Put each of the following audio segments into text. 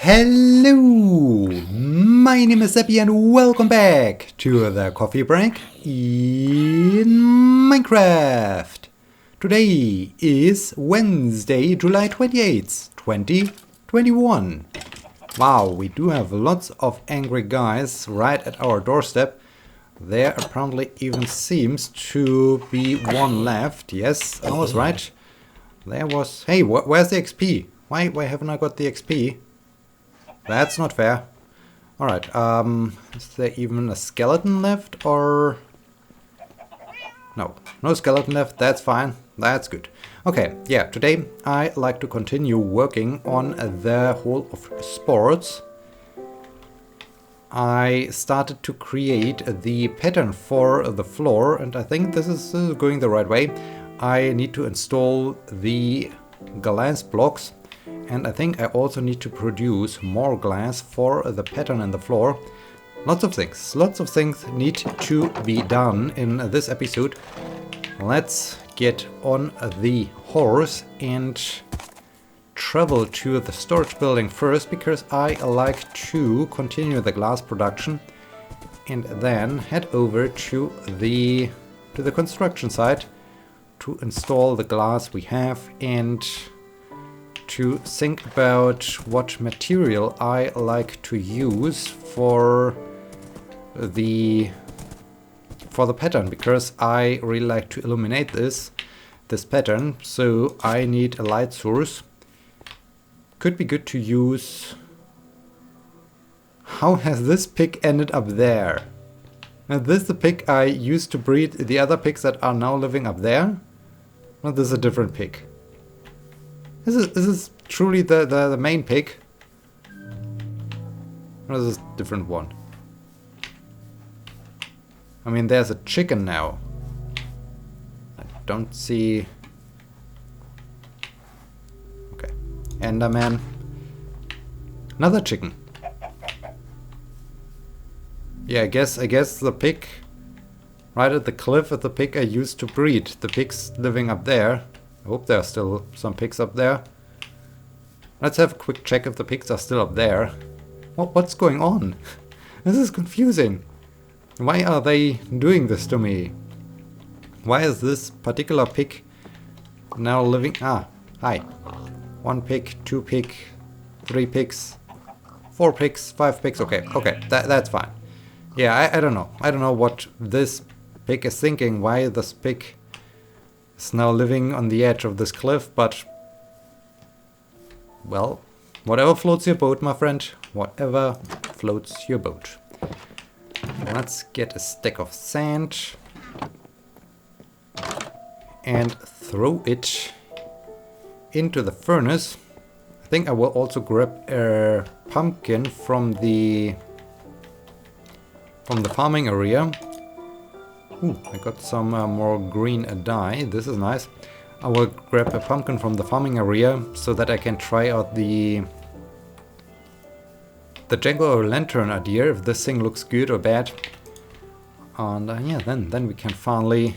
Hello, my name is Sebbi and welcome back to the coffee break in Minecraft. Today is Wednesday, July 28th, 2021. Wow, we do have lots of angry guys right at our doorstep. There apparently even seems to be one left. Yes, I was right. There was... Hey, where's the XP? Why haven't I got the XP? That's not fair. Alright, is there even a skeleton left or... No skeleton left, that's fine, that's good. Okay, yeah, today I like to continue working on the whole of sports. I started to create the pattern for the floor and I think this is going the right way. I need to install the glass blocks. And I think I also need to produce more glass for the pattern in the floor. Lots of things need to be done in this episode. Let's get on the horse and travel to the storage building first, because I like to continue the glass production and then head over to the construction site to install the glass we have and to think about what material I like to use for the pattern, because I really like to illuminate this pattern, so I need a light source. Could be good to use... How has this pig ended up there? Is this the pig I used to breed the other pigs that are now living up there? Or this is a different pig? Is this truly the main pig? Or is this a different one? I mean, there's a chicken now. I don't see... Okay. Enderman. Another chicken. Yeah, I guess the pig... Right at the cliff at the pig I used to breed. The pig's living up there. I hope there are still some pigs up there. Let's have a quick check if the pigs are still up there. What's going on? This is confusing. Why are they doing this to me? Why is this particular pig now living... Ah, hi. 1 pig, 2 pig, 3 pigs, 4 pigs, 5 pigs. Okay, that's fine. Yeah, I don't know. I don't know what this pig is thinking. Why this pig is now living on the edge of this cliff, but... Well, whatever floats your boat, my friend. Whatever floats your boat. Let's get a stack of sand and throw it into the furnace. I think I will also grab a pumpkin from the farming area. Ooh, I got some more green dye. This is nice. I will grab a pumpkin from the farming area so that I can try out the jack-o'-lantern idea, if this thing looks good or bad. And yeah, then we can finally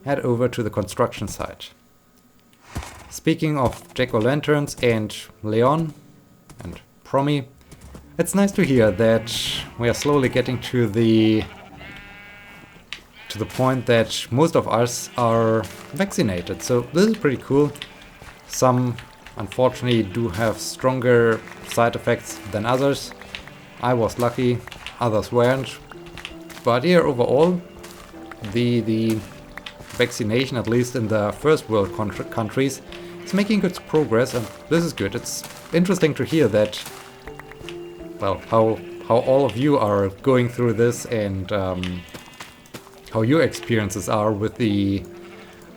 head over to the construction site. Speaking of jack-o'-lanterns and Leon and Promi, it's nice to hear that we are slowly getting to the point that most of us are vaccinated. So this is pretty cool. Some unfortunately do have stronger side effects than others. I was lucky, others weren't. But here overall, the vaccination, at least in the first world countries, is making good progress, and this is good. It's interesting to hear that, well, how all of you are going through this and how your experiences are with the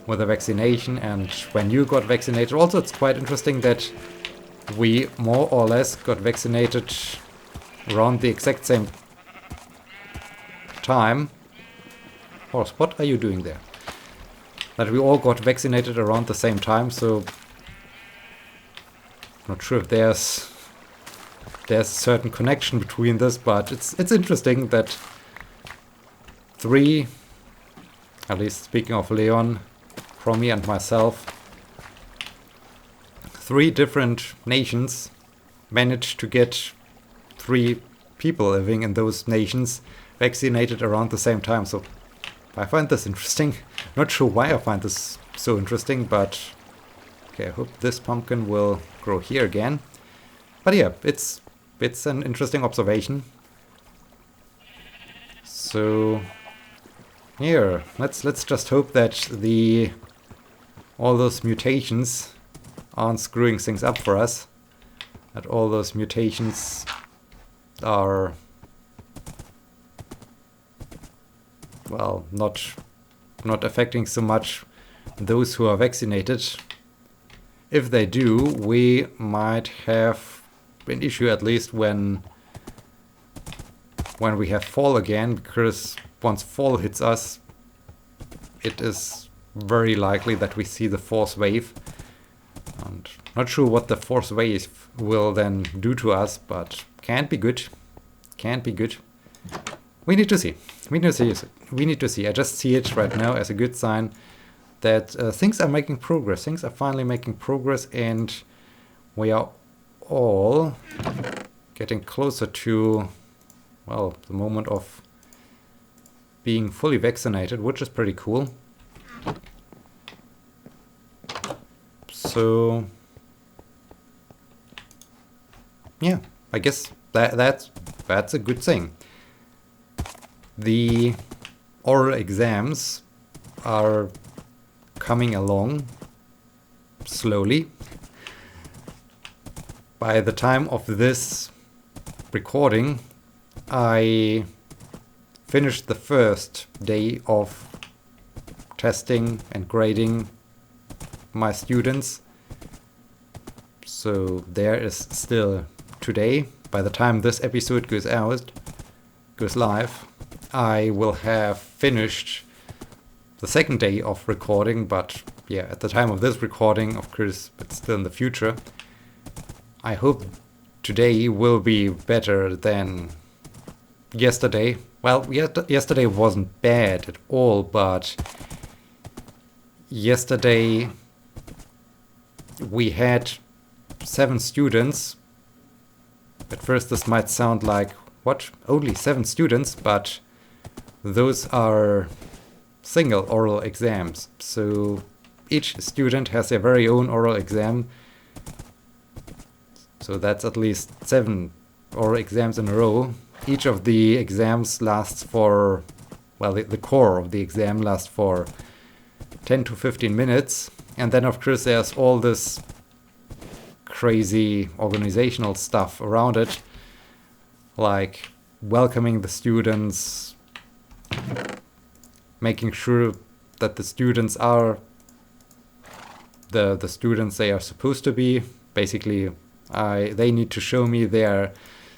vaccination and when you got vaccinated. Also, it's quite interesting that we more or less got vaccinated around the exact same time. Horse, what are you doing there? That we all got vaccinated around the same time, so not sure if there's a certain connection between this, but it's interesting that 3, at least speaking of Leon, Promi and myself, 3 different nations managed to get 3 people living in those nations vaccinated around the same time. So I find this interesting. Not sure why I find this so interesting, but okay, I hope this pumpkin will grow here again. But yeah, it's an interesting observation. So here, let's just hope that all those mutations aren't screwing things up for us. That all those mutations are, well, not affecting so much those who are vaccinated. If they do, we might have an issue, at least when we have fall again, because once fall hits us, it is very likely that we see the 4th wave. And not sure what the 4th wave will then do to us, but can't be good. Can't be good. We need to see. We need to see. I just see it right now as a good sign that things are making progress. Things are finally making progress, and we are all getting closer to, well, the moment of being fully vaccinated, which is pretty cool. So yeah, I guess that's a good thing. The oral exams are coming along slowly. By the time of this recording, I finished the first day of testing and grading my students. So there is still today. By the time this episode goes live, I will have finished the second day of recording, but yeah, at the time of this recording, of course, it's still in the future. I hope today will be better than yesterday. Well, yesterday wasn't bad at all, but yesterday we had 7 students. At first this might sound like, what? Only 7 students, but those are single oral exams. So each student has their very own oral exam. So that's at least 7 oral exams in a row. Each of the exams lasts for, well, the core of the exam lasts for 10 to 15 minutes. And then of course there's all this crazy organizational stuff around it, like welcoming the students, making sure that the students are the students they are supposed to be. Basically, they need to show me their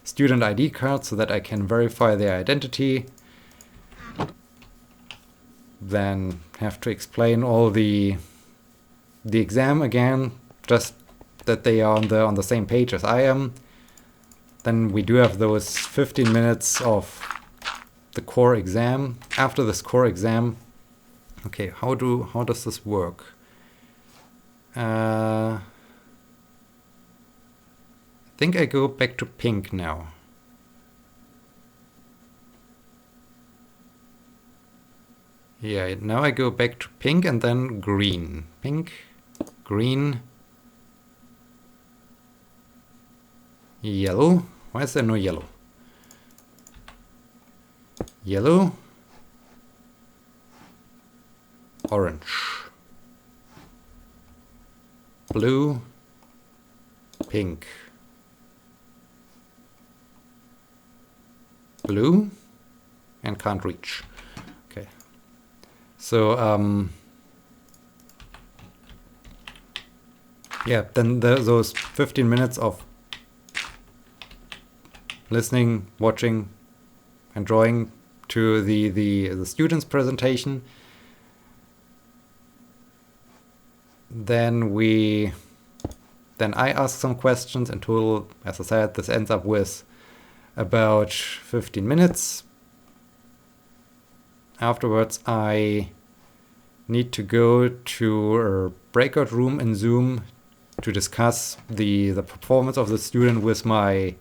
student ID card so that I can verify their identity. Then have to explain all the exam again, just that they are on the same page as I am. Then we do have those 15 minutes of the core exam. After this core exam, okay, how does this work? I think I go back to pink now. Yeah, now I go back to pink and then green. Pink, green, yellow. Why is there no yellow? Yellow, orange, blue, pink, blue, and can't reach. Okay. So, yeah, then those 15 minutes of listening, watching, and drawing to the students' presentation. Then I ask some questions. In total, as I said, this ends up with about 15 minutes. Afterwards, I need to go to a breakout room in Zoom to discuss the performance of the student with my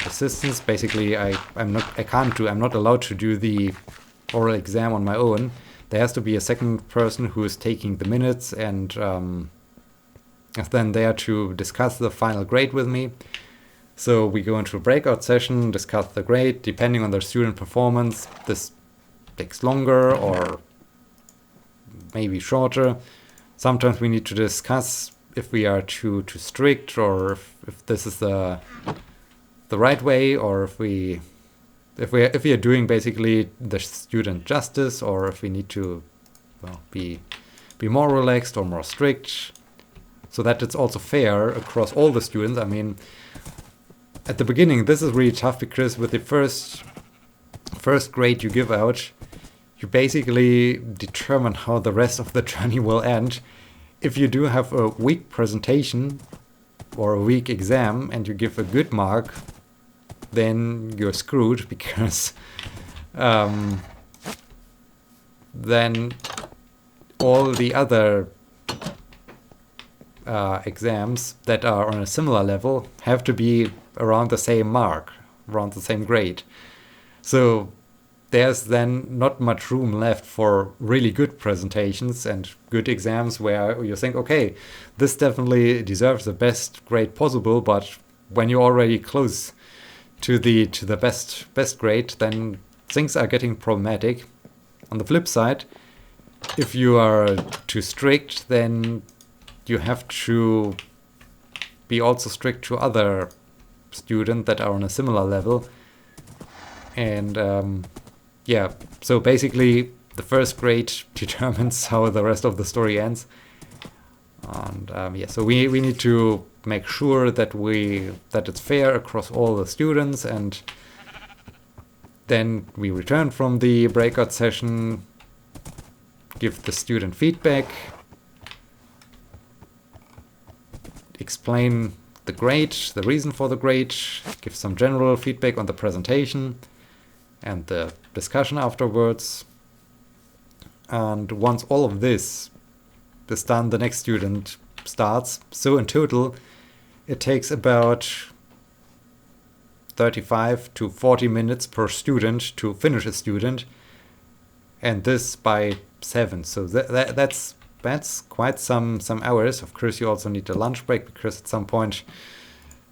assistants. Basically, I'm not allowed to do the oral exam on my own. There has to be a second person who is taking the minutes and then there to discuss the final grade with me. So we go into a breakout session, discuss the grade. Depending on the student performance, this takes longer or maybe shorter. Sometimes we need to discuss if we are too strict, or if this is the right way, or if we are doing basically the student justice, or if we need to, well, be more relaxed or more strict, so that it's also fair across all the students. I mean, at the beginning, this is really tough because with the first grade you give out, you basically determine how the rest of the journey will end. If you do have a weak presentation or a weak exam and you give a good mark, then you're screwed, because then all the other exams that are on a similar level have to be around the same mark, around the same grade. So there's then not much room left for really good presentations and good exams where you think, okay, this definitely deserves the best grade possible, but when you're already close to the best grade, then things are getting problematic. On the flip side, if you are too strict, then you have to be also strict to other students that are on a similar level. And yeah, so basically the first grade determines how the rest of the story ends. And yeah, so we need to make sure that it's fair across all the students, and then we return from the breakout session, give the student feedback, explain the grade, the reason for the grade, give some general feedback on the presentation and the discussion afterwards. And once all of this is done, the next student starts. So in total, it takes about 35 to 40 minutes per student to finish a student, and this by 7. So that's quite some hours. Of course, you also need a lunch break, because at some point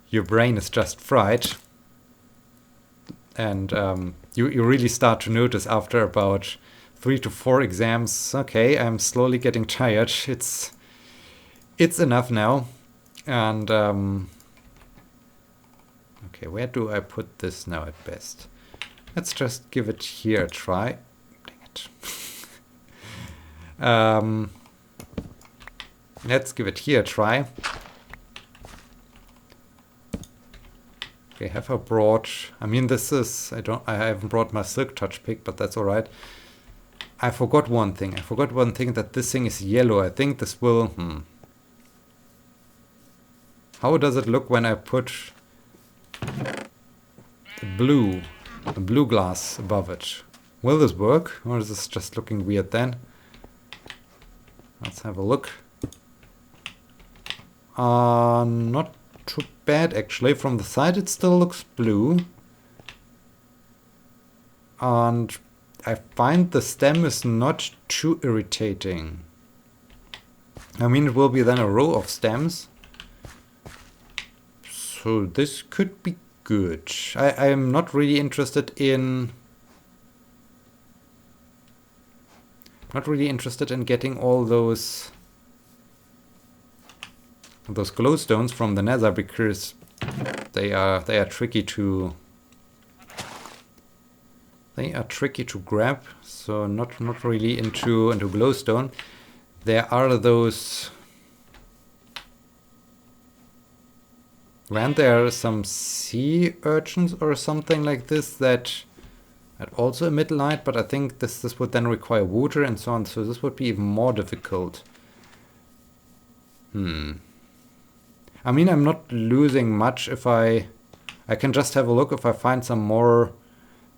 your brain is just fried. And you really start to notice after about 3 to 4 exams, okay, I'm slowly getting tired. It's enough now. And okay, where do I put this now at best? Let's just give it here a try. Dang it. Let's give it here a try. Okay, have I brought, I mean, this is, I haven't brought my Silk Touch pick, but that's all right. I forgot one thing, that this thing is yellow. I think this will, How does it look when I put the blue glass above it? Will this work, or is this just looking weird then? Let's have a look. Not too bad actually. From the side it still looks blue. And I find the stem is not too irritating. I mean, it will be then a row of stems. So this could be good. I am not really interested in getting all those glowstones from the nether, because they are tricky to grab. So not really into glowstone. There are those. Weren't there some sea urchins or something like this that also emit light? But I think this would then require water and so on. So this would be even more difficult. I mean, I'm not losing much if I can just have a look if I find some more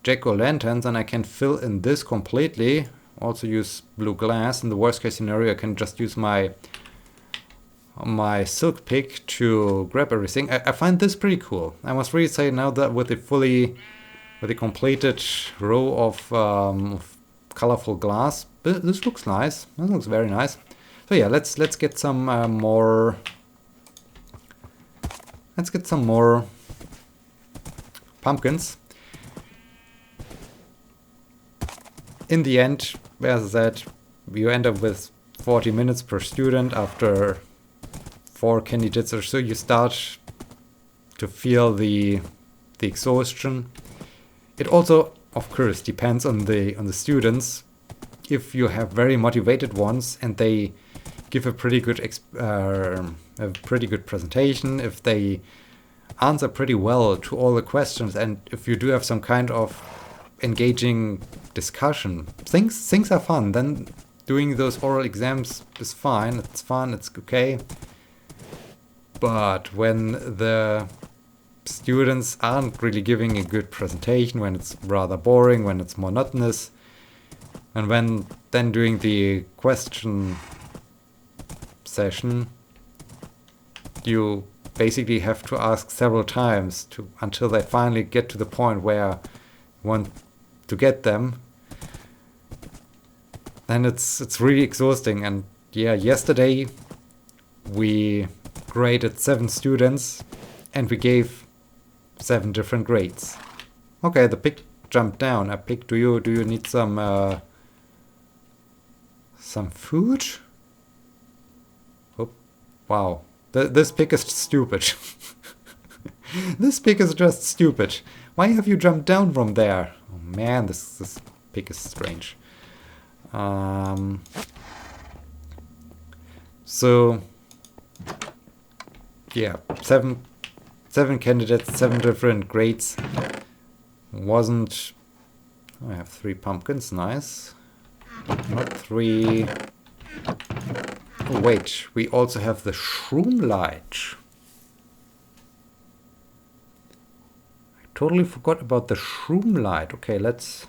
jack-o'-lanterns, and I can fill in this completely, also use blue glass. In the worst case scenario, I can just use my silk pick to grab everything. I find this pretty cool. I must really say, now that with the completed row of colorful glass, this looks nice. This looks very nice. So yeah, let's get some more. Let's get some more pumpkins. In the end, as I said, you end up with 40 minutes per student. After 4 candidates or so, you start to feel the exhaustion. It also, of course, depends on the students. If you have very motivated ones and they give a pretty good presentation, if they answer pretty well to all the questions, and if you do have some kind of engaging discussion, things are fun. Then doing those oral exams is fine. It's fun. It's okay. But when the students aren't really giving a good presentation, when it's rather boring, when it's monotonous, and when then doing the question session, you basically have to ask several times until they finally get to the point where you want to get them, then it's really exhausting. And yeah, yesterday we graded 7 students and we gave 7 different grades. Okay, the pig jumped down. A pig, do you need some food? Oh, wow. This pig is stupid. This pig is just stupid. Why have you jumped down from there? Oh man, this pig is strange. So yeah, seven candidates, 7 different grades. I have 3 pumpkins, nice. Not 3. Oh wait, we also have the shroom light. I totally forgot about the shroom light. Okay, let's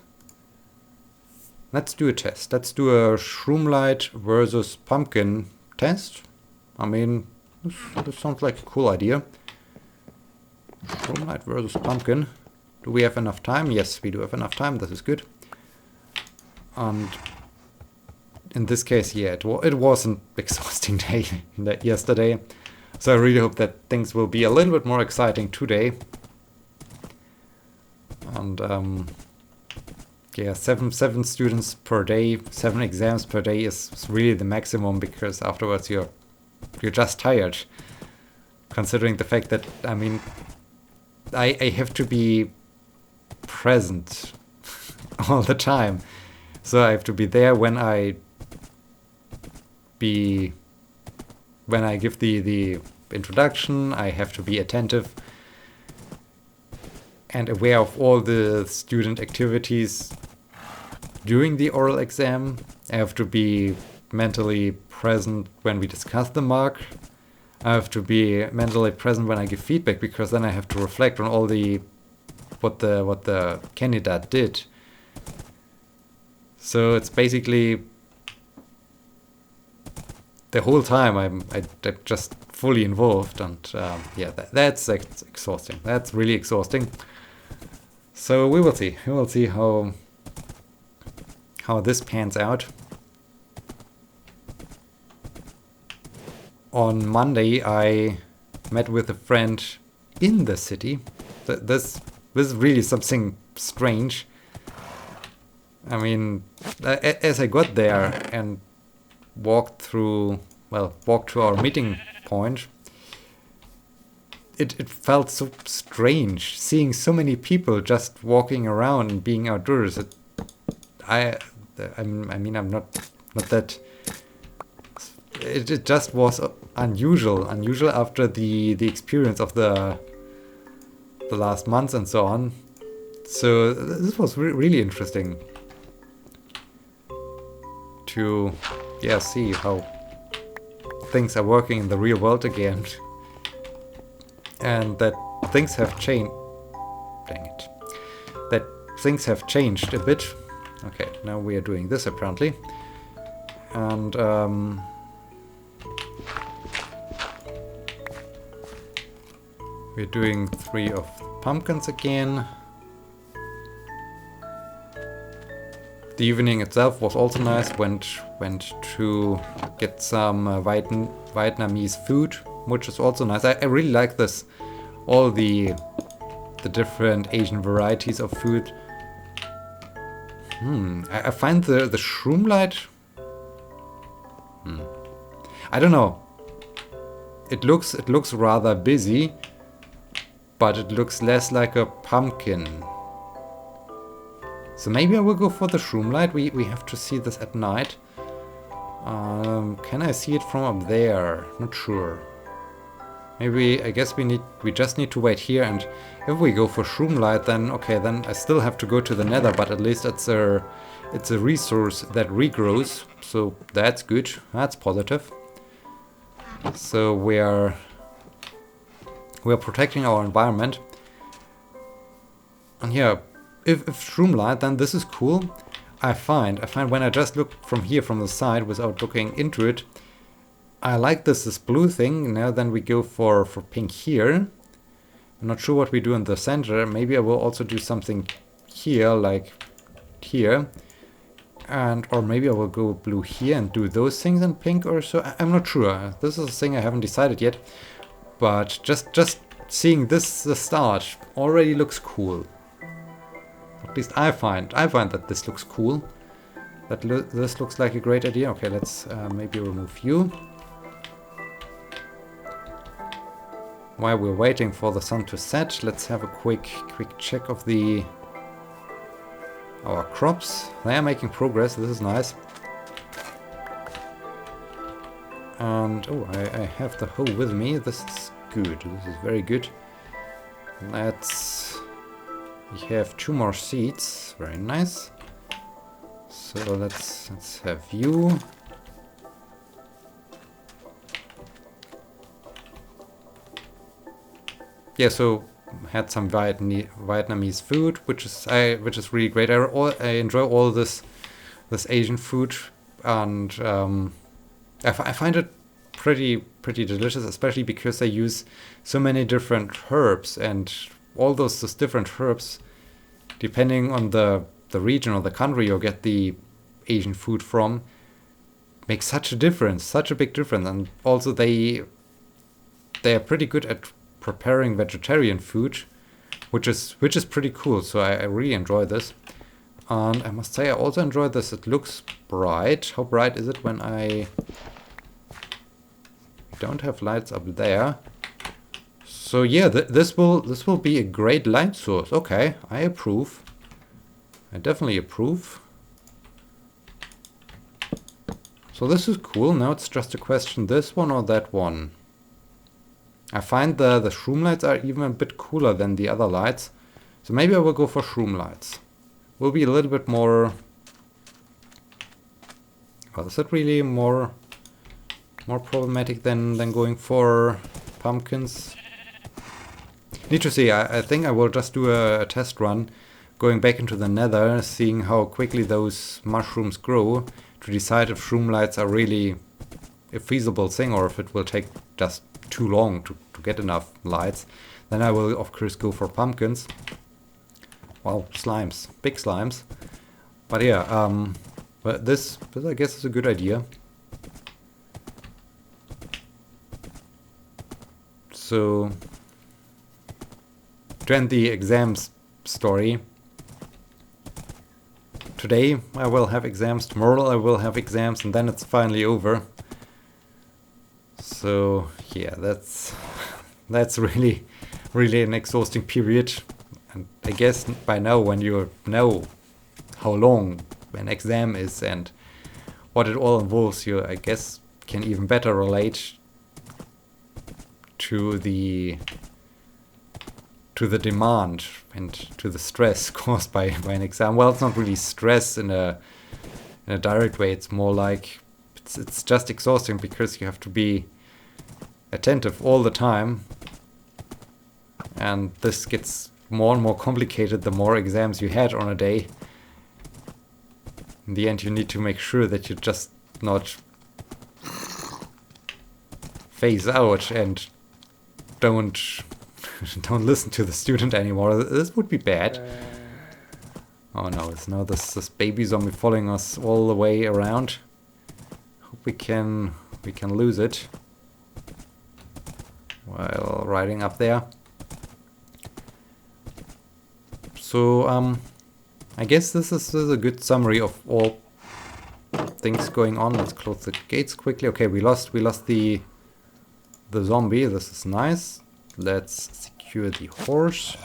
do a test. Let's do a shroom light versus pumpkin test. I mean, this sounds like a cool idea. Shroom light versus pumpkin. Do we have enough time? Yes, we do have enough time. This is good. And in this case, yeah, it was an exhausting day yesterday. So I really hope that things will be a little bit more exciting today. And yeah, seven students per day, 7 exams per day is really the maximum, because afterwards you're just tired. Considering the fact that, I mean, I have to be present all the time. So I have to be there when I give the introduction. I have to be attentive and aware of all the student activities during the oral exam. I have to be mentally present when we discuss the mark. I have to be mentally present when I give feedback, because then I have to reflect on all what the candidate did. So it's basically the whole time I'm just fully involved, and yeah, that's exhausting. That's really exhausting. So we will see. We will see how this pans out. On Monday, I met with a friend in the city. This is really something strange. I mean, as I got there and walked to our meeting point, it felt so strange seeing so many people just walking around and being outdoors. I mean, I'm not that. It just was unusual after the experience of the last months and so on. So this was really interesting to see how things are working in the real world again, and that things have changed. Dang it! That things have changed a bit Okay, now we are doing this apparently. And we're doing 3 of pumpkins again. The evening itself was also nice. Went to get some Vietnamese food, which is also nice. I really like this. All the different Asian varieties of food. I find the shroom light. I don't know. It looks rather busy, but it looks less like a pumpkin. So maybe I will go for the shroom light. We have to see this at night. Can I see it from up there? Not sure. Maybe, I guess we just need to wait here, and if we go for shroom light, then okay, then I still have to go to the nether, but at least it's a resource that regrows, so that's good, that's positive. So we are protecting our environment. And yeah, if shroom light, then this is cool. I find when I just look from here, from the side, without looking into it, I like this blue thing. Now then we go for pink here. I'm not sure what we do in the center. Maybe I will also do something here, like here. Or maybe I will go blue here and do those things in pink or so. I'm not sure. This is a thing I haven't decided yet. But just seeing this, the start, already looks cool. At least I find that this looks cool. This looks like a great idea. Okay, let's maybe remove you. While we're waiting for the sun to set, let's have a quick check of our crops. They are making progress. This is nice. And oh, I have the hoe with me. This is good. This is very good. We have 2 more seeds. Very nice. So let's have you. Yeah, so had some Vietnamese food, which is really great. I enjoy all this Asian food, and I find it pretty delicious, especially because they use so many different herbs, and all those different herbs, depending on the region or the country you get the Asian food from, make such a difference, such a big difference. And also they are pretty good at preparing vegetarian food, which is pretty cool. So I really enjoy this, and I must say I also enjoy this. It looks bright. How bright is it when I don't have lights up there? So yeah, this will be a great light source. Okay, I approve. I definitely approve. So this is cool. Now it's just a question, this one or that one. I find the shroom lights are even a bit cooler than the other lights. So maybe I will go for shroom lights. Will be a little bit more... Well, is it really more problematic than going for pumpkins? Need to see. I think I will just do a test run, going back into the nether, seeing how quickly those mushrooms grow, to decide if shroom lights are really a feasible thing, or if it will take just too long to get enough lights. Then I will of course go for pumpkins. Wow, slimes, big slimes. But yeah, but this I guess is a good idea. So to end the exams story, today I will have exams, tomorrow I will have exams, and then it's finally over. So yeah, that's really an exhausting period. And I guess by now, when you know how long an exam is and what it all involves, you, I guess, can even better relate to the demand and to the stress caused by an exam. Well, it's not really stress in a direct way. It's more like it's just exhausting, because you have to be attentive all the time, and this gets more and more complicated the more exams you had on a day. In the end, you need to make sure that you just not phase out and don't don't listen to the student anymore. This would be bad. Oh no, it's now this baby zombie following us all the way around. Hope we can lose it while riding up there. So I guess this is a good summary of all things going on. Let's close the gates quickly. Okay, we lost the zombie. This is nice. Let's secure the horse.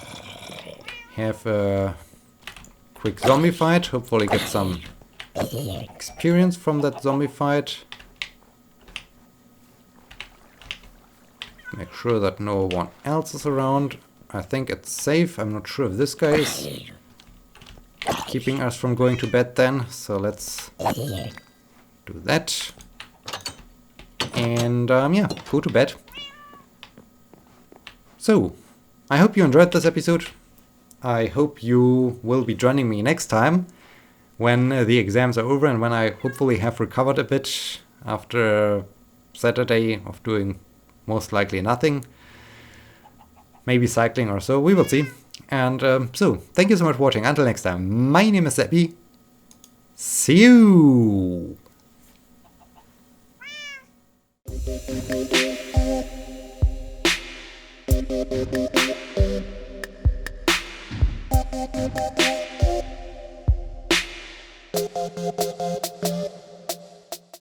Have a quick zombie fight. Hopefully get some experience from that zombie fight. Make sure that no one else is around. I think it's safe. I'm not sure if this guy is keeping us from going to bed then. So let's do that. And yeah, go to bed. So, I hope you enjoyed this episode. I hope you will be joining me next time when the exams are over and when I hopefully have recovered a bit after Saturday of doing most likely nothing. Maybe cycling or so, we will see. And so, thank you so much for watching. Until next time, my name is Sebbi. See you!